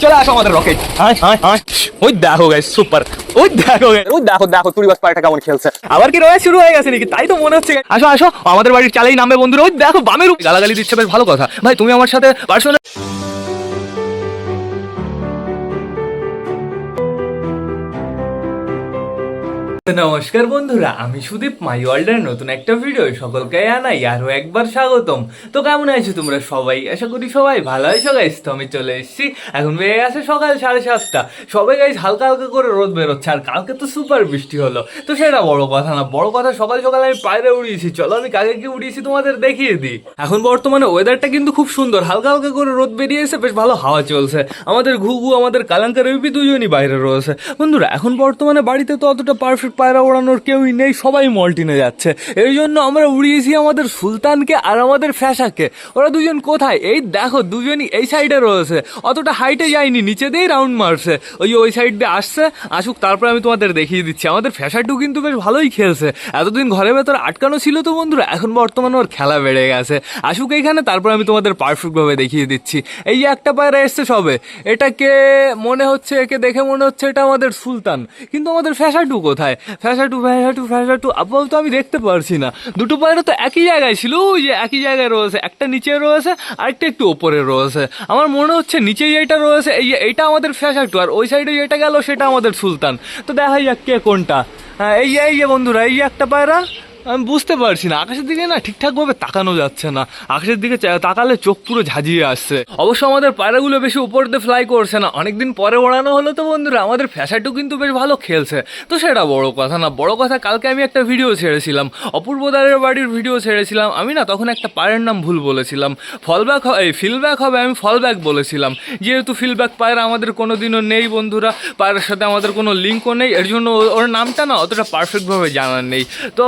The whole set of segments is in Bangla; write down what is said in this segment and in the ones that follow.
চলে আসো আমাদের রকেট। ওই দেখো গাইস, সুপার। ওই দেখো গাইস, ওই দেখো দেখো তুরিবাস পায়টা কেমন খেলছে। আবার কি রয়েছে শুরু হয়ে গেছে নাকি? তাই তো মনে হচ্ছে। আসো আসো, আমাদের বাড়ির চালেই নামবে বন্ধুরা। ওই দেখো বামের উপর গালাগালি দিচ্ছে, বেশ ভালো কথা। ভাই তুমি আমার সাথে পার্সোনাল নমস্কার বন্ধুরা, আমি সুদীপ। মাই ওয়ার্ল্ডের নতুন একটা ভিডিও সকলকে জানাই আরো একবার স্বাগতম। তো কেমন আছো তোমরা সবাই? আশা করি সবাই ভালো আছো গাইস। তো আমি চলে এসেছি, এখন বেড়ে গেছে সকাল 7:30। সবাই গাইস হালকা হালকা করে রোদ বেরোচ্ছে, আর কালকে তো সুপার বৃষ্টি হলো। তো সেটা বড় কথা না, বড় কথা সকাল সকাল আমি পায়রা উড়িয়েছি। চলো আমি কাকে কি উড়িয়েছি তোমাদের দেখিয়ে দিই। এখন বর্তমানে ওয়েদারটা কিন্তু খুব সুন্দর, হালকা হালকা করে রোদ বেরিয়েছে, বেশ ভালো হাওয়া চলছে। আমাদের ঘুঘু, আমাদের কালাঙ্কার রবি দুজনই বাইরে রয়েছে। বন্ধুরা এখন বর্তমানে বাড়িতে তো অতটা পারফেক্ট পায়রা ওড়ানোর কেউই নেই, সবাই মল্টিনে যাচ্ছে। এই জন্য আমরা উড়িয়েছি আমাদের সুলতানকে আর আমাদের ফ্যাশাকে। ওরা দুজন কোথায়? এই দেখো দুজনই এই সাইডে রয়েছে, অতটা হাইটে যায়নি, নিচে দিয়েই রাউন্ড মারছে। ওই সাইড দিয়ে আসছে, আসুক তারপর আমি তোমাদের দেখিয়ে দিচ্ছি। আমাদের ফ্যাশাটু কিন্তু বেশ ভালোই খেলছে। এতদিন ঘরের ভেতর আটকানো ছিল তো বন্ধুরা, এখন বর্তমানে ওর খেলা বেড়ে গেছে। আসুক এইখানে, তারপর আমি তোমাদের পারফেক্টভাবে দেখিয়ে দিচ্ছি। এই একটা পায়রা এসছে সবে, এটাকে মনে হচ্ছে, একে দেখে মনে হচ্ছে এটা আমাদের সুলতান, কিন্তু আমাদের ফ্যাশাটু কোথায়? ফ্যাশাটু আপাতত আমি দেখতে পারছি না। দুটো পায়রা তো একই জায়গায় ছিল, ওই যে একই জায়গায় রয়েছে, একটা নিচে রয়েছে আরেকটা একটু ওপরে রয়েছে। আমার মনে হচ্ছে নিচেই এইটা রয়েছে, এইটা আমাদের ফ্যাশাটু, আর ওই সাইডে যেটা গেল সেটা আমাদের সুলতান। তো দেখা যাক কে কোনটা। এই যে বন্ধুরা, এই একটা পায়রা আমি বুঝতে পারছি না, আকাশের দিকে না ঠিকঠাকভাবে তাকানো যাচ্ছে না। আকাশের দিকে তাকালে চোখ পুরো ঝাঁঝিয়ে আসছে। অবশ্য আমাদের পায়রাগুলো বেশি উপর দিয়ে ফ্লাই করছে না, অনেকদিন পরে ওড়ানো হলো তো বন্ধুরা। আমাদের ফ্যাশাটু কিন্তু বেশ ভালো খেলছে। তো সেটা বড় কথা না, বড় কথা কালকে আমি একটা ভিডিও ছেড়েছিলাম, অপূর্বদারের বাড়ির ভিডিও ছেড়েছিলাম। আমি না তখন একটা পায়রার নাম ভুল বলেছিলাম, ফিলব্যাক হবে, আমি ফলব্যাক বলেছিলাম। যেহেতু ফিলব্যাক পায়রা আমাদের কোনোদিনও নেই বন্ধুরা, পায়রার সাথে আমাদের কোনো লিঙ্কও নেই, এর জন্য ওর নামটা না অতটা পারফেক্টভাবে জানার নেই। তো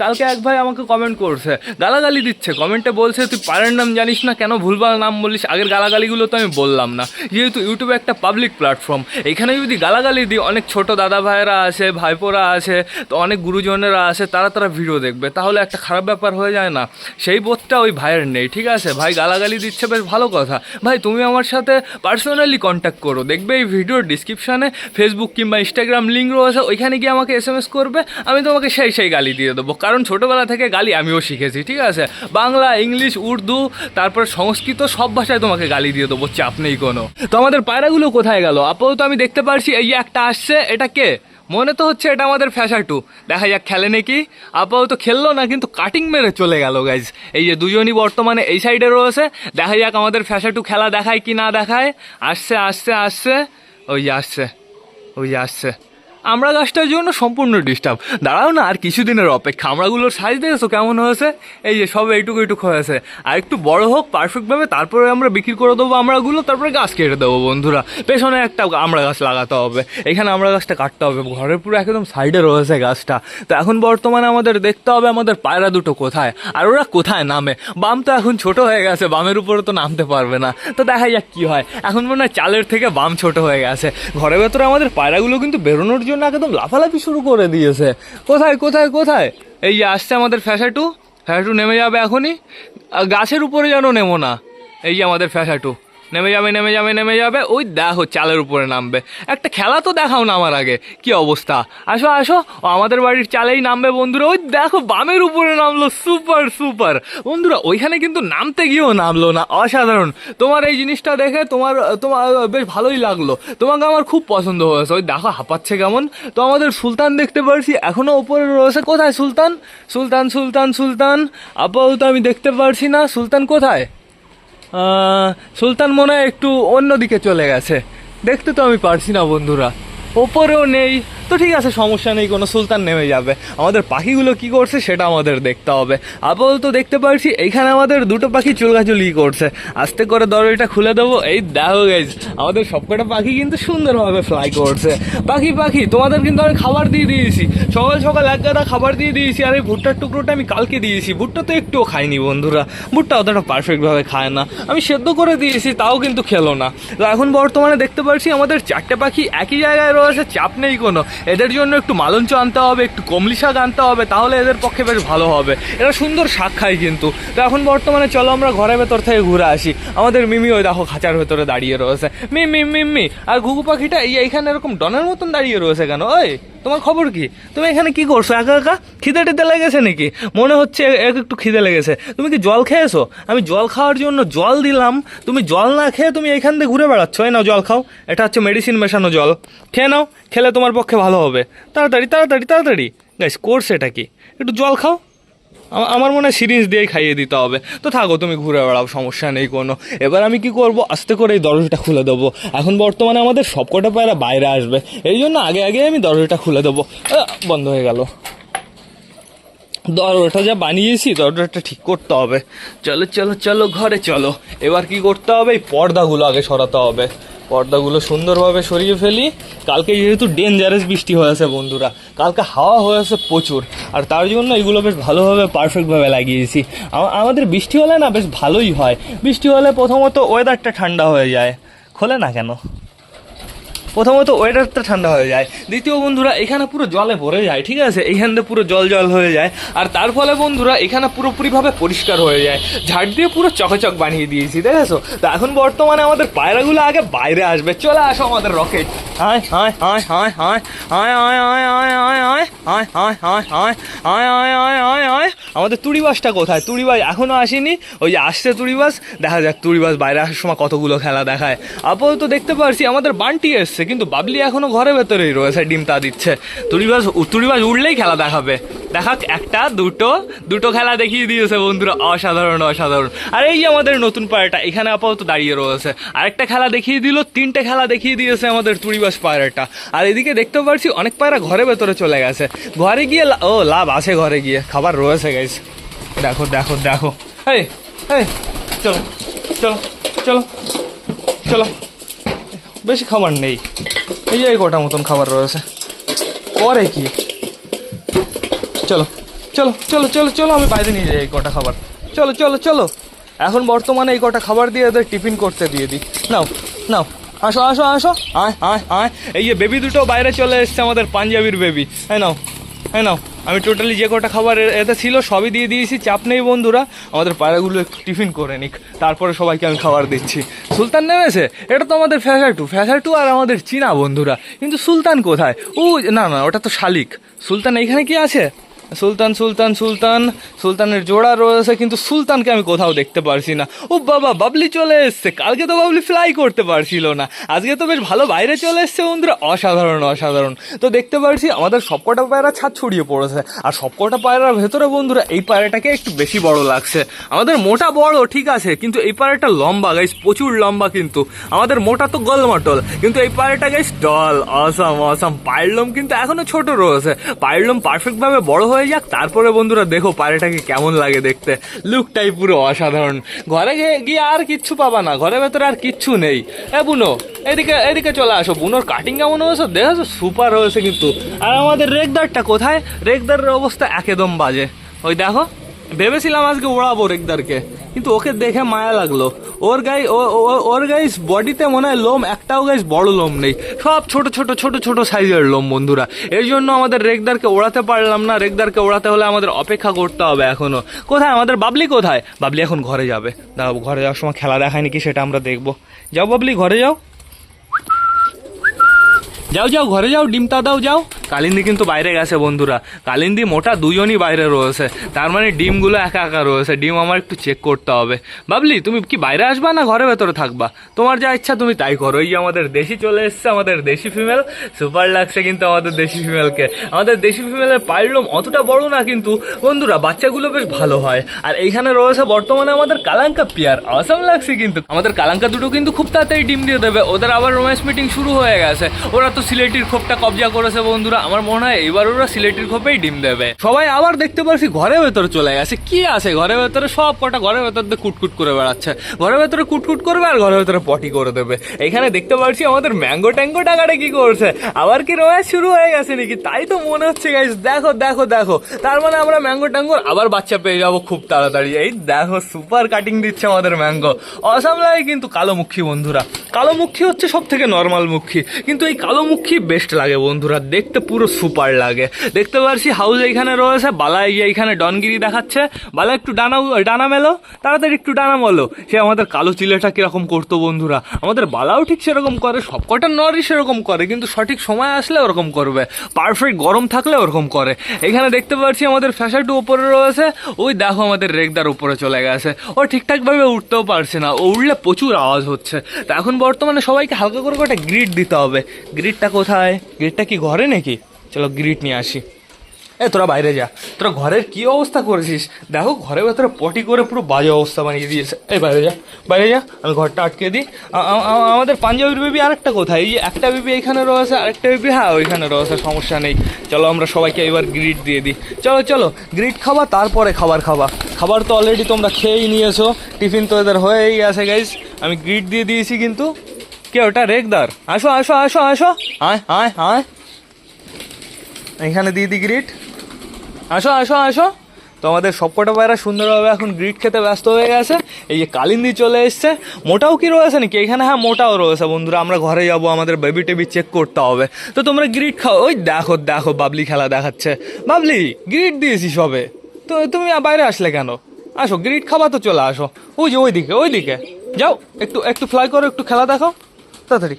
কালকে এক ভাই আমাকে কমেন্ট করছে, গালাগালি দিচ্ছে, কমেন্টে বলছে তুই পায়রার নাম জানিস না, কেন ভুলভাল নাম বলিস। আগের গালাগালিগুলো তো আমি বললাম না, যেহেতু ইউটিউবে একটা পাবলিক প্ল্যাটফর্ম, এখানে যদি গালাগালি দিই অনেক ছোট দাদা ভাইয়েরা আছে, ভাইপোরা আছে, তো অনেক গুরুজনেরা আছে, তারা ভিডিও দেখবে, তাহলে একটা খারাপ ব্যাপার হয়ে যায় না? সেই বোধটা ওই ভাইয়ের নেই। ঠিক আছে, ভাই গালাগালি দিচ্ছে বেশ ভালো কথা। ভাই তুমি আমার সাথে পার্সোনালি কন্ট্যাক্ট করো, দেখবে এই ভিডিওর ডিসক্রিপশানে ফেসবুক কিংবা ইনস্টাগ্রাম লিঙ্ক রয়েছে, ওইখানে গিয়ে আমাকে SMS করবে, আমি তোমাকে সেই গালি দিয়ে দেবো। কারণ ছোটোবেলা থেকে গালি আমিও শিখেছি। ঠিক আছে, বাংলা, ইংলিশ, উর্দু, তারপর সংস্কৃত, সব ভাষায় তোমাকে গালি দিয়ে দেবো, চাপ নেই কোনো। তো আমাদের পায়রাগুলো কোথায় গেল? আপাতত আমি দেখতে পারছি এই একটা আসছে, এটা কে? মনে তো হচ্ছে এটা আমাদের ফ্যাশাটু। দেখা যাক খেলে নাকি। আপাতত খেললো না, কিন্তু কাটিং মেরে চলে গেল গাইজ। এই যে দুজনই বর্তমানে এই সাইডে রয়েছে, দেখা যাক আমাদের ফ্যাশাটু খেলা দেখায় কি না দেখায়। আসছে, ওই যে আসছে। আমরা গাছটার জন্য সম্পূর্ণ ডিস্টার্ব। দাঁড়াও না, আর কিছুদিনের অপেক্ষা। আমরাগুলোর সাইজ দেখেছো কেমন হয়েছে? এই যে সব এইটুকু হয়েছে, আর একটু বড় হোক পারফেক্টভাবে, তারপরে আমরা বিক্রি করে দেবো আমরাগুলো, তারপরে গাছ কেটে দেবো বন্ধুরা। পেছনে একটা আমরা গাছ লাগাতে হবে, এখানে আমরা গাছটা কাটতে হবে, ঘরের পুরো একদম সাইডে রয়েছে গাছটা। তো এখন বর্তমানে আমাদের দেখতে হবে আমাদের পায়রা দুটো কোথায়, আর ওরা কোথায় নামে। বাম তো এখন ছোট হয়ে গেছে, বামের উপরে তো নামতে পারবে না। তো দেখা যাক কি হয়। এখন মনে হয় চালের থেকে বাম ছোট হয়ে গেছে। ঘরের ভেতরে আমাদের পায়রাগুলো কিন্তু বেরোনোর জন্য একদম লাফালাফি শুরু করে দিয়েছে। কোথায়? এই যে আসছে আমাদের ফ্যাশাটু নেমে যাবে এখনই। গাছের উপরে যেন নেমো না। এই যে আমাদের ফ্যাশাটু নেমে যাবে। ওই দেখো চালের উপরে নামবে। একটা খেলা তো দেখাও না আমার আগে, কি অবস্থা। আসো, আমাদের বাড়ির চালেই নামবে বন্ধুরা। ওই দেখো বামের উপরে নামলো, সুপার বন্ধুরা। ওইখানে কিন্তু নামতে গিয়েও নামলো না, অসাধারণ। তোমার এই জিনিসটা দেখে তোমার বেশ ভালোই লাগলো, তোমাকে আমার খুব পছন্দ হয়েছে। ওই দেখো হাঁপাচ্ছে কেমন। তো আমাদের সুলতান দেখতে পারছি এখনো উপরে রয়েছে। কোথায় সুলতান? আপাতত আমি দেখতে পারছি না, সুলতান কোথায়? সুলতান মনে হয় একটু অন্যদিকে চলে গেছে, দেখতে তো আমি পারছি না বন্ধুরা। ওপরেও নেই, তো ঠিক আছে, সমস্যা নেই কোনো, সুলতান নেমে যাবে। আমাদের পাখিগুলো কি করছে সেটা আমাদের দেখতে হবে। আপাতত দেখতে পাচ্ছি এইখানে আমাদের দুটো পাখি চুলকাচুলি করছে। আস্তে করে দরজাটা খুলে দেবো। এই দেখো গাইস, আমাদের সবকটা পাখি কিন্তু সুন্দরভাবে ফ্লাই করছে। পাখি তোমাদের কিন্তু আমি খাবার দিয়ে দিয়েছি, সকাল এক গাদা খাবার দিয়ে দিয়েছি। আর এই ভুট্টার টুকরোটা আমি কালকে দিয়েছি। ভুট্টা তো একটুও খাইনি বন্ধুরা, ভুট্টা অতটা পারফেক্টভাবে খায় না। আমি সেদ্ধ করে দিয়েছি, তাও কিন্তু খেলো না। তো এখন বর্তমানে দেখতে পাচ্ছি আমাদের চারটে পাখি একই জায়গায় রয়েছে, চাপ নেই কোনো। এদের জন্য একটু মালঞ্চ আনতে হবে, একটু কমলি শাক আনতে হবে, তাহলে এদের পক্ষে বেশ ভালো হবে। এরা সুন্দর শাক খায় কিন্তু। তো এখন বর্তমানে চলো আমরা ঘরের ভেতর থেকে ঘুরে আসি। আমাদের মিমি ওই দেখো খাঁচার ভেতরে দাঁড়িয়ে রয়েছে, মিমি মিমি। আর ঘুঘু পাখিটা এইখানে এরকম ডনের মতন দাঁড়িয়ে রয়েছে কেন? ওই তোমার খবর কি? তুমি এখানে কি করছো একা একা? খিদে টিদে লেগেছে নাকি? মনে হচ্ছে একটু খিদে লেগেছে। তুমি কি জল খেয়েছো? আমি জল খাওয়ার জন্য জল দিলাম, তুমি জল না খেয়ে তুমি এইখান দিয়ে ঘুরে বেড়াচ্ছ। এই নাও জল খাও, এটা হচ্ছে মেডিসিন মেশানো জল, খেয়ে নাও, খেলে তোমার পক্ষে ভালো হবে। তাড়াতাড়ি তাড়াতাড়ি তাড়াতাড়ি গাইস, কোর্স এটা কি? একটু জল খাও। আমার মনে হয় সিরিঞ্জ দিয়েই খাইয়ে দিতে হবে। তো থাকো, তুমি ঘুরে বেড়াও, সমস্যা নেই কোনো। এবার আমি কি করব, আস্তে করে এই দরজাটা খুলে দেবো। এখন বর্তমানে আমাদের সবকটা পায়রা বাইরে আসবে, এই জন্য আগে আগে আমি দরজাটা খুলে দেবো। বন্ধ হয়ে গেল। দরজাটা যা বানিয়েছি, দরজাটা ঠিক করতে হবে। চলো চলো চলো ঘরে চলো। এবার কি করতে হবে, এই পর্দাগুলো আগে সরাতে হবে। পর্দাগুলো সুন্দরভাবে সরিয়ে ফেলি। কালকে যেহেতু ডেঞ্জারাস বৃষ্টি হয়েছে বন্ধুরা, কালকে হাওয়া হয়েছে প্রচুর, আর তার জন্য এগুলো বেশ ভালোভাবে পারফেক্টভাবে লাগিয়েছি। আমাদের বৃষ্টি হলে না বেশ ভালোই হয়। বৃষ্টি হলে প্রথমত ওয়েদারটা ঠান্ডা হয়ে যায়। খোলে না কেন? প্রথমত ওয়েদারটা ঠান্ডা হয়ে যায়, দ্বিতীয় বন্ধুরা এখানে পুরো জলে ভরে যায়, ঠিক আছে, এইখান দিয়ে পুরো জল জল হয়ে যায়, আর তার ফলে বন্ধুরা এখানে পুরোপুরিভাবে পরিষ্কার হয়ে যায়। ঝাড় দিয়ে পুরো চকচক বানিয়ে দিয়েছি, দেখেছো? তো এখন বর্তমানে আমাদের পায়রাগুলো আগে বাইরে আসবে। চলে আসো আমাদের রকেট। হায় হায় হায় হায় হায় হায় হায় হায় হায় হায় হায় হায় হায় হায় হায় হায় হায় হায় হায়। আমাদের তুড়িবাসটা কোথায়? তুড়িবাস এখনো আসেনি, ওই যে আসছে তুড়িবাস। দেখা যাক তুড়িবাস বাইরে আসার সময় কতগুলো খেলা দেখায়। আপাতত দেখতে পারছি আমাদের বান্টি এসছে, কিন্তু বাবলি এখনো ঘরের ভেতরেই রয়েছে, ডিম তা দিচ্ছে। তুড়িবাস উঠলেই খেলা দেখাবে। দেখাক, একটা দুটো খেলা দেখিয়ে দিয়েছে বন্ধুরা, অসাধারণ অসাধারণ। আর এই যে আমাদের নতুন পায়রাটা এখানে আপাতত দাঁড়িয়ে রয়েছে, আরেকটা খেলা দেখিয়ে দিল, 3টে খেলা দেখিয়ে দিয়েছে আমাদের তুড়িবাস পায়রাটা। আর এদিকে দেখতে পাচ্ছি অনেক পায়রা ঘরের ভেতরে চলে গেছে। ঘরে গিয়ে লাভ আছে, ঘরে গিয়ে খাবার রয়েছে গাইস। দেখো দেখো দেখো, এই এই চলো চলো চলো চলো, বেশি খাবার নেই, এই যে কটা মতন খাবার রয়েছে। করে কি, চলো চলো চলো চলো চলো, আমি বাইরে নিয়ে যাই এই কটা খাবার। চলো চলো চলো, এখন বর্তমানে এই কটা খাবার দিয়ে এদের টিফিন করতে দিয়ে দিই। নাও নাও, আসো আসো আসো, আয় আয় আয়। এই যে বেবি দুটো বাইরে চলে এসছে, আমাদের পাঞ্জাবির বেবি। হ্যাঁ নাও, হ্যাঁ নাও, আমি টোটালি যে কটা খাবার এতে ছিল সবই দিয়ে দিয়েছি, চাপ নেই বন্ধুরা। আমাদের পায়রাগুলো একটু টিফিন করে নিক, তারপরে সবাইকে আমি খাবার দিচ্ছি। সুলতান নেমেছে, এটা তো আমাদের ফ্যাসার টু আর আমাদের চীনা বন্ধুরা। কিন্তু সুলতান কোথায়? ও না না, ওটা তো শালিক। সুলতান এইখানে কি আছে? সুলতান সুলতান সুলতান সুলতানের জোড়া রয়েছে, কিন্তু সুলতানকে আমি কোথাও দেখতে পারছি না। ও বাবা, বাবলি চলে এসছে। কালকে তো বাবলি ফ্লাই করতে পারছিল না, আজকে তো বেশ ভালো বাইরে চলে এসছে বন্ধুরা, অসাধারণ অসাধারণ। তো দেখতে পাচ্ছি আমাদের সবকটা পায়রা ছাদ ছড়িয়ে পড়েছে, আর সবকটা পায়রার ভেতরে বন্ধুরা এই পায়রাটাকে একটু বেশি বড় লাগছে। আমাদের মোটা বড় ঠিক আছে, কিন্তু এই পায়রাটা লম্বা গাইস, প্রচুর লম্বা। কিন্তু আমাদের মোটা তো গোলমটল, কিন্তু এই পায়রাটা গাইস টল, অসাম অসাম। পায়ের লোম কিন্তু এখনো ছোট রয়েছে, পায়ের লোম পারফেক্ট ভাবে বড় হয়ে যাক, তারপরে বন্ধুরা দেখো পায়রাটাকে কেমন লাগে দেখতে। লুকটাই পুরো অসাধারণ। ঘরে গিয়ে আর কিচ্ছু পাবা না, ঘরের ভেতরে আর কিচ্ছু নেই। বুনো, এদিকে এদিকে চলে আসো। বুনোর কাটিং কেমন হয়েছে দেখো, সুপার হয়েছে কিন্তু। আর আমাদের রেগদারটা কোথায়? রেগদারের অবস্থা একদম বাজে। ওই দেখো, ভেবেছিলাম আজকে ওড়াবো রেগদারকে, কিন্তু ওকে দেখে মায়া লাগলো। ওর গাইস বডিতে মনে হয় লোম একটাও গাইস বড় লোম নেই, সব ছোট ছোট ছোট ছোট সাইজের লোম বন্ধুরা। এর জন্য আমাদের রেগদারকে ওড়াতে পারলাম না। রেগদারকে ওড়াতে হলে আমাদের অপেক্ষা করতে হবে এখনো। কোথায় আমাদের বাবলি? কোথায় বাবলি? এখন ঘরে যাবে। দাঁড়াবো, ঘরে যাওয়ার সময় খেলা দেখায় নাকি সেটা আমরা দেখবো। যাও বাবলি, ঘরে যাও, যাও যাও ঘরে যাও, ডিমটা দাও, যাও। কালিন্দি কিন্তু বাইরে গেছে বন্ধুরা, কালিন্দি মোটা দুজনই বাইরে রয়েছে, তার মানে ডিমগুলো একা একা রয়েছে। ডিম আমার একটু চেক করতে হবে। বাবলি, তুমি কি বাইরে আসবা না ঘরের ভেতরে থাকবা? তোমার যা ইচ্ছা তুমি তাই করো। এই যে আমাদের দেশি চলে এসছে, আমাদের দেশি ফিমেল, সুপার লাগছে কিন্তু আমাদের দেশি ফিমেলকে। আমাদের দেশি ফিমেলের পায়ের লোম অতটা বড় না, কিন্তু বন্ধুরা বাচ্চাগুলো বেশ ভালো হয়। আর এইখানে রয়েছে বর্তমানে আমাদের কালাঙ্কা পেয়ার, অসাম লাগছে কিন্তু। আমাদের কালাঙ্কা দুটো কিন্তু খুব তাড়াতাড়ি ডিম দিয়ে দেবে, ওদের আবার রোম্যান্স মিটিং শুরু হয়ে গেছে। ওরা তো সিলেটির খোপটা কবজা করেছে বন্ধুরা, আমার মনে হয় এবার ওরা সিলেটির খোপেই ডিম দেবে। সবাই আবার দেখতে পাচ্ছি ঘরের ভেতরে চলে গেছে। কি আছে ঘরের ভেতরে? সব কটা ঘরের ভেতর দিয়ে কুটকুট করে বেড়াচ্ছে, ঘরের ভেতরে কুটকুট করবে আর ঘরের ভেতরে পটি করে দেবে। এখানে দেখতে পাচ্ছি আমাদের ম্যাঙ্গো ট্যাঙ্গো টাকাটা কি করছে, আবার কি রোম্যান্স শুরু হয়ে গেছে নাকি? তাই তো মনে হচ্ছে গাইস, দেখো দেখো দেখো। তার মানে আমরা ম্যাঙ্গো ট্যাঙ্গোর আবার বাচ্চা পেয়ে যাবো খুব তাড়াতাড়ি। এই দেখো সুপার কাটিং দিচ্ছে আমাদের ম্যাঙ্গো, অসাম লাগে কিন্তু। কালো মুখী বন্ধুরা, কালো মুখী হচ্ছে সব থেকে নর্মাল মুখী, কিন্তু এই কালো মুখী বেস্ট লাগে বন্ধুরা, দেখতে পুরো সুপার লাগে। দেখতে পাচ্ছি হাউস এইখানে রয়েছে, বালা এইখানে ডনগিরি দেখাচ্ছে। বালা একটু ডানা মেলো, তাড়াতাড়ি একটু ডানা মেলো। সে আমাদের কালো চিলেটা কিরকম করতো বন্ধুরা, আমাদের বালাও ঠিক সেরকম করে, সবকটা নরই সেরকম করে, কিন্তু সঠিক সময় আসলে ওরকম করবে, পারফেক্ট গরম থাকলে ওরকম করে। এখানে দেখতে পাচ্ছি আমাদের ফ্যাশাটু উপরে রয়েছে, ওই দেখো আমাদের রেগদার উপরে চলে গেছে, ও ঠিকঠাকভাবে উঠতেও পারছে না, ও উঠলে প্রচুর আওয়াজ হচ্ছে। তো এখন বর্তমানে সবাইকে হালকা করে একটা গ্রিড দিতে হবে। গ্রিডটা কোথায়? গ্রিডটা কি ঘরে নাকি? চলো গ্রিড নিয়ে আসি। তোরা বাইরে যা, তোরা ঘরের কি অবস্থা করেছিস দেখো, ঘরের ভেতরে পটি করে পুরো বাজে অবস্থা বানিয়ে দিয়েছে। বাইরে যা, বাইরে যা, আমি ঘরটা আটকে দিই। আমাদের পাঞ্জাবির বেবি আরেকটা কোথায়? এই যে একটা বেবি এখানে রয়েছে, আরেকটা বেবি হ্যাঁ ওইখানে রয়েছে, সমস্যা নেই। চলো আমরা সবাইকে এবার গ্রিড দিয়ে দিই। চলো চলো গ্রিড খাবা, তারপরে খাবার খাবা। খাবার তো অলরেডি তোমরা খেয়েই নিয়েছো, টিফিন তো এদের হয়েই গেছে গাইজ। আমি গ্রিড দিয়ে দিয়েছি, কিন্তু কে ওটা? রেগদার, আসো আসো আসো আসো, আয় আয় আয়, এখানে দিয়ে দিই গ্রিড, আসো আসো আসো। তো আমাদের সবকটা পায়রা সুন্দরভাবে এখন গ্রিড খেতে ব্যস্ত হয়ে গেছে। এই যে কালিন্দি চলে এসছে। মোটাও কি রয়েছে নাকি এখানে? হ্যাঁ মোটাও রয়েছে বন্ধুরা। আমরা ঘরে যাবো, আমাদের বেবি টেবি চেক করতে হবে। তো তোমরা গ্রিড খাও। ওই দেখো দেখো বাবলি খেলা দেখাচ্ছে। বাবলি গ্রিড দিয়েছি সবে, তো তুমি বাইরে আসলে কেন? আসো গ্রিড খাবা তো চলে আসো। ওই যে ওইদিকে ওইদিকে যাও, একটু একটু ফ্লাই করো, একটু খেলা দেখাও তাড়াতাড়ি।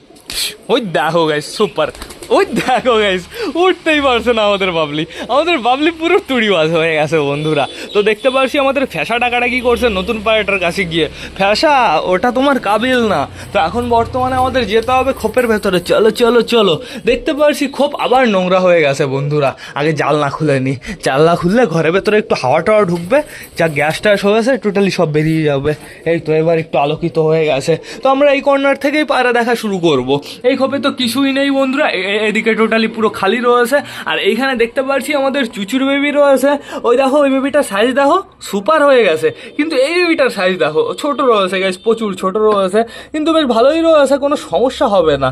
ওই দেখো গাইস সুপার, ওই দেখো গাইস উঠতেই পারছে না আমাদের বাবলি। আমাদের বাবলি পুরো তুড়িবাজ হয়ে গেছে বন্ধুরা। তো দেখতে পাচ্ছি আমাদের ফ্যাসা টাকাটা কি করছে নতুন পায়রাটার কাছে গিয়ে, ফ্যাসা ওটা তোমার কাবিল না। তো এখন বর্তমানে আমাদের যেতে হবে খোপের ভেতরে। চলো চলো চলো। দেখতে পাচ্ছি খোপ আবার নোংরা হয়ে গেছে বন্ধুরা। আগে জানলা খুলে নি, জানলা খুললে ঘরের ভেতরে একটু হাওয়া টাওয়া ঢুকবে, যা গ্যাস ট্যাস হয়েছে টোটালি সব বেরিয়ে যাবে। এই তো এবার একটু আলোকিত হয়ে গেছে। তো আমরা এই কর্নার থেকেই পায়রা দেখা শুরু করব। এই খোপে তো কিছুই নেই বন্ধুরা, এদিকে টোটালি পুরো খালি রয়েছে। আর এইখানে দেখতে পাচ্ছি আমাদের চুচুর বেবি রয়েছে। ওই দেখো ওই বেবিটার সাইজ দেখো, সুপার হয়ে গেছে। কিন্তু এই বেবিটার সাইজ দেখো ছোট রয়েছে গাইস, প্রচুর ছোট রয়েছে, কিন্তু বেশ ভালোই রয়েছে, কোনো সমস্যা হবে না।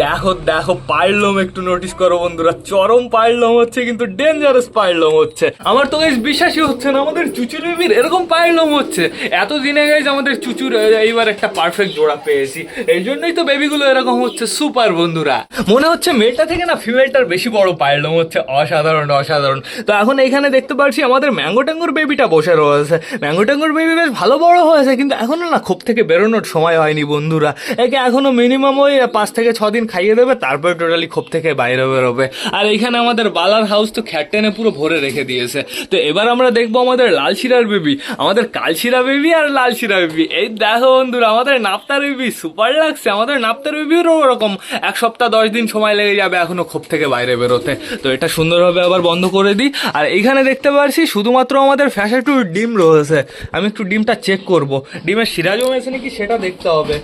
দেখো দেখো পায়ের লোম একটু নোটিস করো বন্ধুরা, চরম পায়ের লোম হচ্ছে, কিন্তু ডেঞ্জারাস পায়ের লোম হচ্ছে। আমার তো গাইস বিশ্বাসই হচ্ছে না আমাদের চুচুর বেবির এরকম পায়ের লোম হচ্ছে। এতদিনে গাইস আমাদের চুচুর এইবার একটা পারফেক্ট জোড়া পেয়েছি, এই জন্যই তো বেবিগুলো এরকম হচ্ছে সুপার বন্ধুরা। মনে হচ্ছে মেয়েটা থেকে না ফিমেলটার বেশি বড় পায়ের লোম হচ্ছে, অসাধারণ অসাধারণ। তো এখন এখানে দেখতে পাচ্ছি আমাদের ম্যাঙ্গো ট্যাঙ্গোর বেবিটা বসে রয়েছে। ম্যাঙ্গো ট্যাঙ্গোর বেবি বেশ ভালো বড় হয়েছে, কিন্তু এখনো না খোপ থেকে বেরোনোর সময় হয়নি বন্ধুরা। একে এখনো মিনিমাম ওই 5 থেকে 6 দিন খাইয়ে দেবে, তারপরে টোটালি খোপ থেকে বাইরে বেরোবে। আর এইখানে আমাদের বালার হাউস তো খ্যাট টেনে পুরো ভরে রেখে দিয়েছে। তো এবার আমরা দেখবো আমাদের লাল শিরার বেবি, আমাদের কালশিরা বেবি আর লাল শিরা বেবি। এই দেখো বন্ধুরা আমাদের নাপ্তার বেবি সুপার লাগছে। আমাদের নাপ্তার বেবিরও ওরকম 1 সপ্তাহ 10 দিন সময় লেগে যাবে এখনো খোপ থেকে বাইরে বেরোতে। তো এটা সুন্দরভাবে আবার বন্ধ করে দিই। আর এইখানে দেখতে পাচ্ছি শুধুমাত্র আমাদের ফ্যাশাটুর ডিম রয়েছে। আমি একটু ডিমটা চেক করব, ডিমের শিরা জমেছে নাকি সেটা দেখতে হবে।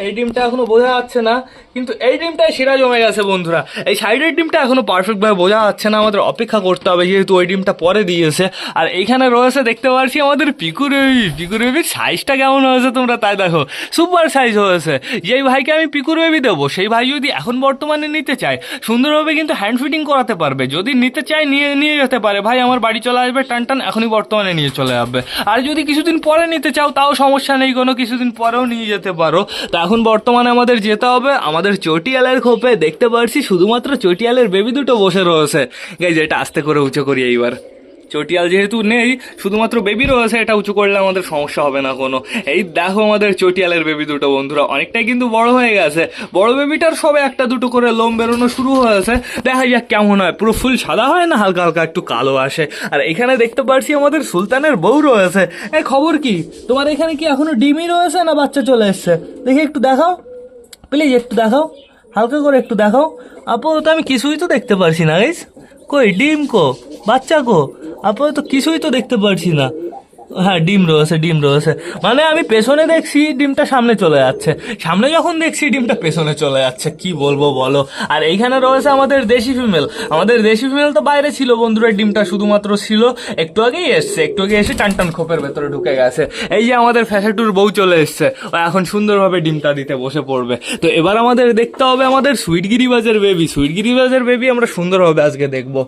এই ডিমটা এখনো বোঝা যাচ্ছে না, কিন্তু এই ডিমটায় শিরা জমে গেছে বন্ধুরা। এই সাইডের ডিমটা এখনো পারফেক্টভাবে বোঝা যাচ্ছে না, আমাদের অপেক্ষা করতে হবে, যেহেতু ওই ডিমটা পরে দিয়েছে। আর এইখানে রয়েছে দেখতে পাচ্ছি আমাদের পিকুর বেবি। পিকুর বেবির সাইজটা কেমন হয়েছে তোমরা তাই দেখো, সুপার সাইজ হয়েছে। যেই ভাইকে আমি পিকুর বেবি দেবো সেই ভাই যদি এখন বর্তমানে নিতে চায় সুন্দরভাবে কিন্তু হ্যান্ড ফিটিং করাতে পারবে। যদি নিতে চায় নিয়ে যেতে পারে, ভাই আমার বাড়ি চলে আসবে টান টান, এখনই বর্তমানে নিয়ে চলে যাবে। আর যদি কিছুদিন পরে নিতে চাও তাও সমস্যা নেই কোনো, কিছুদিন পরেও নিয়ে যেতে পারো। তো এখন বর্তমানে আমাদের যেতে হবে আমাদের চটিয়ালের খোপে। দেখতে পাচ্ছি শুধুমাত্র চটিয়ালের বেবি দুটো বসে রয়েছে। গাইজ এটা আস্তে করে উঁচু করি এইবার, চটিয়াল যেহেতু নেই শুধুমাত্র বেবি রয়েছে, এটা উঁচু করলে আমাদের সমস্যা হবে না কোনো। এই দেখো আমাদের চটিয়ালের বেবি দুটো বন্ধুরা অনেকটাই কিন্তু বড় হয়ে গেছে। বড় বেবিটার সবে একটা দুটো করে লোম বেরোনো শুরু হয়েছে, দেখা যাক কেমন হয়। পুরো ফুল সাদা হয় না, হালকা হালকা একটু কালো আসে। আর এখানে দেখতে পাচ্ছি আমাদের সুলতানের বউ রয়েছে। এই খবর কি তোমার, এখানে কি এখনো ডিমই রয়েছে না বাচ্চা চলে এসছে? দেখি একটু দেখাও প্লিজ, একটু দেখাও, হালকা করে একটু দেখাও। আপাতত আমি কিছুই তো দেখতে পারছি না গাইস। কই ডিম কো, বাচ্চা কো? আপাতত কিছুই তো দেখতে পারছি না। হ্যাঁ ডিম রয়েছে, ডিম রয়েছে, মানে আমি পেছনে দেখছি ডিমটা সামনে চলে যাচ্ছে, সামনে যখন দেখছি ডিমটা পেছনে চলে যাচ্ছে, কি বলবো বলো। আর এইখানে রয়েছে আমাদের দেশি ফিমেল। আমাদের দেশি ফিমেল তো বাইরে ছিল বন্ধুরা, ডিমটা শুধুমাত্র ছিল, একটু আগেই এসছে, একটু আগে এসে টান টান খোপের ভেতরে ঢুকে গেছে। এই যে আমাদের ফ্যাশাটুর বউ চলে এসছে, ও এখন সুন্দরভাবে ডিমটা দিতে বসে পড়বে। তো এবার আমাদের দেখতে হবে আমাদের সুইট গিরিবাজের বেবি। সুইট গিরিবাজের বেবি আমরা সুন্দরভাবে আজকে দেখবো।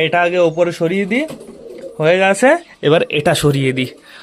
এটা আগে ওপরে সরিয়ে দিই, হয়ে গেছে। এবার এটা সরিয়ে দিই,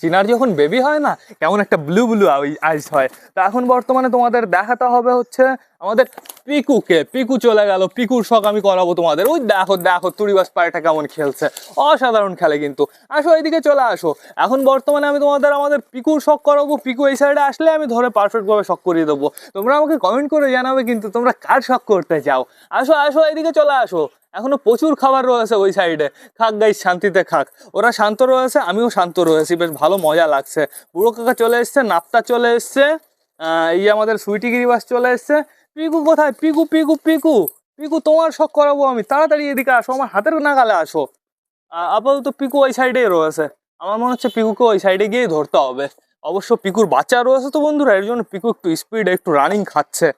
চিনার যখন বেবি হয় না কেমন একটা ব্লু ব্লু আইস হয়। তো এখন বর্তমানে তোমাদের দেখাতে হবে হচ্ছে আমাদের পিকুকে। পিকু চলে গেল, পিকুর শখ আমি করাবো তোমাদের। ওই দেখো দেখো তুড়িবাজ পায়রাটা কেমন খেলছে, অসাধারণ খেলে কিন্তু। আসো এইদিকে চলে আসো। এখন বর্তমানে আমি তোমাদের আমাদের পিকুর শখ করাবো। পিকু এই সাইডে আসলে আমি ধরে পারফেক্টভাবে শখ করিয়ে দেবো। তোমরা আমাকে কমেন্ট করে জানাবে কিন্তু তোমরা কার শখ করতে চাও। আসো আসো এইদিকে চলে আসো, এখনো প্রচুর খাবার রয়েছে ওই সাইডে। খাক গাইস, শান্তিতে খাক। ওরা শান্ত রয়েছে, আমিও শান্ত রয়েছি, বেশ ভালো মজা লাগছে। বুড়ো কাকা চলে এসছে, নাপ্তা চলে এসছে, এই আমাদের সুইটি গিরিবাস চলে এসছে। পিকু কোথায়? পিকু পিকু পিকু পিকু তোমার শখ করাবো আমি, তাড়াতাড়ি এদিকে আসো, আমার হাতের নাগালে আসো। আপাতত পিকু ওই সাইডেই রয়েছে, আমার মনে হচ্ছে পিকুকে ওই সাইডে গিয়েই ধরতে হবে। অবশ্য পিকুর বাচ্চা রয়েছে তো বন্ধুরা, এর জন্য পিকু একটু স্পিড একটু রানিং খাচ্ছে।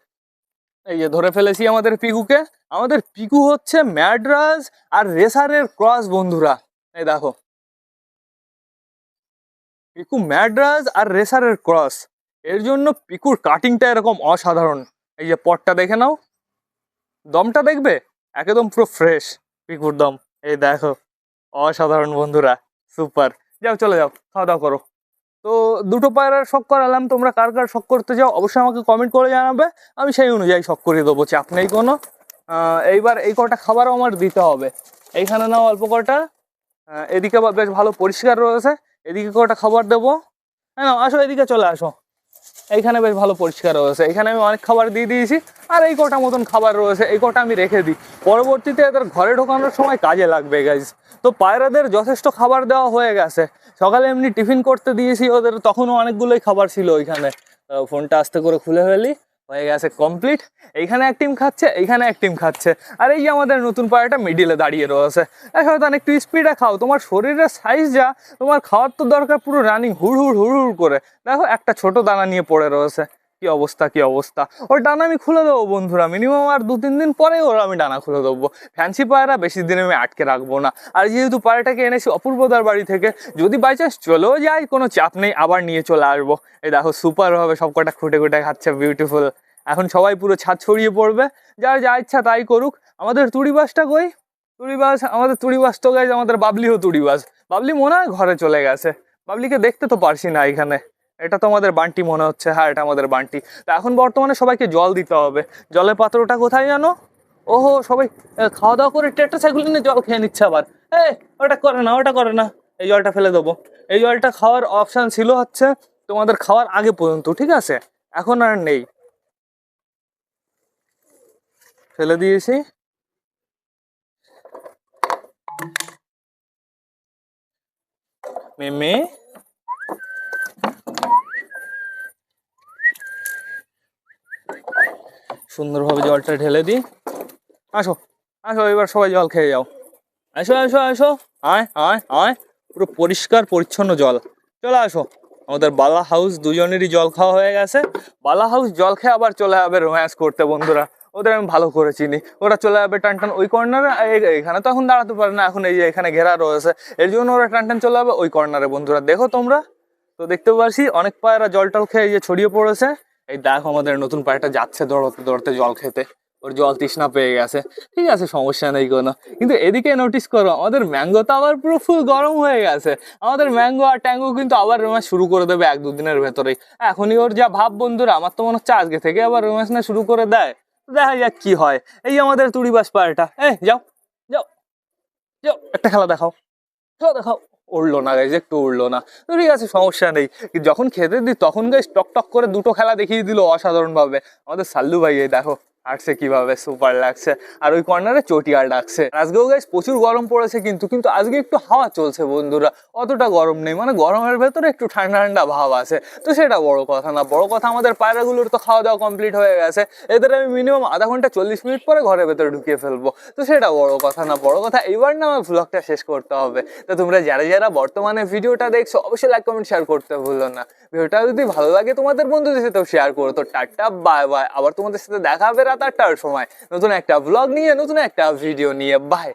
এই যে ধরে ফেলেছি আমাদের পিকুকে। আমাদের পিকু হচ্ছে ম্যাড্রাস আর রেসারের ক্রস বন্ধুরা। এই দেখো, পিকু ম্যাড্রাস আর রেসারের ক্রস, এর জন্য পিকুর কাটিংটা এরকম অসাধারণ। এই যে পটটা দেখে নাও, দমটা দেখবে একদম পুরো ফ্রেশ পিকুর দম। এই দেখো, অসাধারণ বন্ধুরা, সুপার। যাও চলে যাও, খাওয়া দাওয়া করো। তো দুটো পায়রার শখ করালাম, তোমরা কার কার শখ করতে চাও অবশ্যই আমাকে কমেন্ট করে জানাবে, আমি সেই অনুযায়ী শখ করিয়ে দেবো, চাপ নেই কোনো। এইবার এই কটা খাবারও আমার দিতে হবে। এইখানে নাও অল্প কটা, এদিকে বেশ ভালো পরিষ্কার রয়েছে, এদিকে কটা খাবার দেবো। হ্যাঁ নাও, আসো এদিকে চলে আসো। এইখানে বেশ ভালো পরিষ্কার রয়েছে, এখানে আমি অনেক খাবার দিয়ে দিয়েছি। আর এই কটা মতন খাবার রয়েছে, এই কটা আমি রেখে দিই, পরবর্তীতে এদের ঘরে ঢোকানোর সময় কাজে লাগবে গাইজ। তো পায়রাদের যথেষ্ট খাবার দেওয়া হয়ে গেছে। সকালে এমনি টিফিন করতে দিয়েছি ওদের, তখনও অনেকগুলোই খাবার ছিল ওইখানে। ফোনটা আস্তে করে খুলে ফেলি, হয়ে গেছে কমপ্লিট। এইখানে এক টিম খাচ্ছে, এইখানে এক টিম খাচ্ছে, আর এই যে আমাদের নতুন পায়রাটা মিডিলে দাঁড়িয়ে রয়েছে। শয়তান একটু স্পিডে খাও, তোমার শরীরের সাইজ যা, তোমার খাওয়ার তো দরকার পুরো রানিং হুড় হুড় হুড় হুড় করে। দেখো একটা ছোট দানা নিয়ে পড়ে রয়েছে, কি অবস্থা কি অবস্থা। ওর ডানা আমি খুলে দেবো বন্ধুরা, মিনিমাম আর 2-3 দিন পরে ওর আমি ডানা খুলে দেবো। ফ্যান্সি পায়রা বেশি দিন আমি আটকে রাখবো না। আর যেহেতু পায়রাটাকে এনেছি অপূর্বদার বাড়ি থেকে, যদি বাই চান্স চলেও যায় কোনো চাপ নেই, আবার নিয়ে চলে আসবো। এই দেখো সুপার ভাবে সব কটা খুঁটে খুঁটে খাচ্ছে, বিউটিফুল। এখন সবাই পুরো ছাদ ছড়িয়ে পড়বে, যার যা ইচ্ছা তাই করুক। আমাদের তুড়িবাসটা কই? তুড়িবাস, আমাদের তুড়িবাস তো গাইজ আমাদের বাবলিও তুড়িবাস। বাবলি মনে হয় ঘরে চলে গেছে, বাবলিকে দেখতে তো পারছি না এখানে। এটা তো আমাদের বান্টি মনে হচ্ছে, হ্যাঁ এটা আমাদের বান্টি। তো এখন বর্তমানে সবাইকে জল দিতে হবে। জলের পাত্রটা কোথায় জানো? ওহো, সবাই খাওয়া দাওয়া করে টেটাসাইকেল নিয়ে জল খেয়ে নিচ্ছে আবার। ওটা করে না, ওটা করে না, এই জলটা ফেলে দেবো। এই জলটা খাওয়ার অপশান ছিল হচ্ছে তোমাদের খাওয়ার আগে পর্যন্ত, ঠিক আছে? এখন আর নেই, ফেলে দিয়েছি। মেমে সুন্দরভাবে জলটা ঢেলে দিই। আসো আসো, এবার সবাই জল খেয়ে যাও। আসো আসো আসো, আয় আয় আয়, পুরো পরিষ্কার পরিচ্ছন্ন জল। চলে আসো, আমাদের বালা হাউস দুজনেরই জল খাওয়া হয়ে গেছে। বালা হাউস জল খেয়ে আবার চলে যাবে রোম্যান্স করতে বন্ধুরা। ওদের আমি ভালো করে চিনি, ওরা চলে যাবে টান টান ওই কর্নারে। এখানে তো এখন দাঁড়াতে পারে না, এখন এই যে এখানে ঘেরা রয়েছে, এর জন্য ওরা টান টান চলে যাবে ওই কর্নারে বন্ধুরা। দেখো তোমরা তো দেখতে পাচ্ছি অনেক পায়রা জল টল খেয়ে এই যে ছড়িয়ে পড়েছে। এই দেখো আমাদের নতুন পায়রাটা যাচ্ছে দৌড়তে দৌড়তে জল খেতে, ওর জল তৃষ্ণা পেয়ে গেছে। ঠিক আছে, সমস্যা নেই কোনো। কিন্তু এদিকে নোটিস করো, আমাদের ম্যাঙ্গো তো আবার পুরো ফুল গরম হয়ে গেছে। আমাদের ম্যাঙ্গো আর ট্যাঙ্গো কিন্তু আবার রোম্যান্স শুরু করে দেবে 1-2 দিনের ভেতরেই। এখনই ওর যা ভাব বন্ধুরা, আমার তো মনে হচ্ছে আজকে থেকে আবার রোম্যান্স না শুরু করে দেয়। দেখা যাক কি হয়। এই আমাদের তুড়িবাস পায়রাটা, যাও যাও যাও, একটা খেলা দেখাও, খেলা দেখাও। উড়লো না গাইজ, একটু উড়লো না। তো ঠিক আছে, সমস্যা নেই। যখন খেতে দিই তখন গাইজ টক টক করে দুটো খেলা দেখিয়ে দিল অসাধারণ ভাবে। আমাদের সাল্লু ভাই এই দেখো হাঁটছে কিভাবে, সুপার লাগছে। আর ওই কর্নারে চটিয়ার ডাকছে। আজকেও গাইজ প্রচুর গরম পড়েছে, কিন্তু আজকে একটু হাওয়া চলছে বন্ধুরা, অতটা গরম নেই। মানে গরমের ভেতরে একটু ঠান্ডা ঠান্ডা ভাব আছে। তো সেটা বড় কথা না, বড় কথা আমাদের পায়রাগুলোর তো খাওয়া দাওয়া কমপ্লিট হয়ে গেছে। এদের আমি মিনিমাম আধা ঘন্টা 40 মিনিট পরে ঘরের ভেতরে ঢুকিয়ে ফেলবো। তো সেটা বড় কথা না, বড় কথা এইবার না আমার ভ্লগটা শেষ করতে হবে। তো তোমরা যারা যারা বর্তমানে ভিডিওটা দেখছো অবশ্যই লাইক কমেন্ট শেয়ার করতে ভুলো না। ভিডিওটা যদি ভালো লাগে তোমাদের বন্ধুদের সাথেও শেয়ার করো। তো টাটা বাই বাই, আবার তোমাদের সাথে দেখা হবে রাত 8টার সময় নতুন একটা ভ্লগ নিয়ে, নতুন একটা ভিডিও নিয়ে। বাই।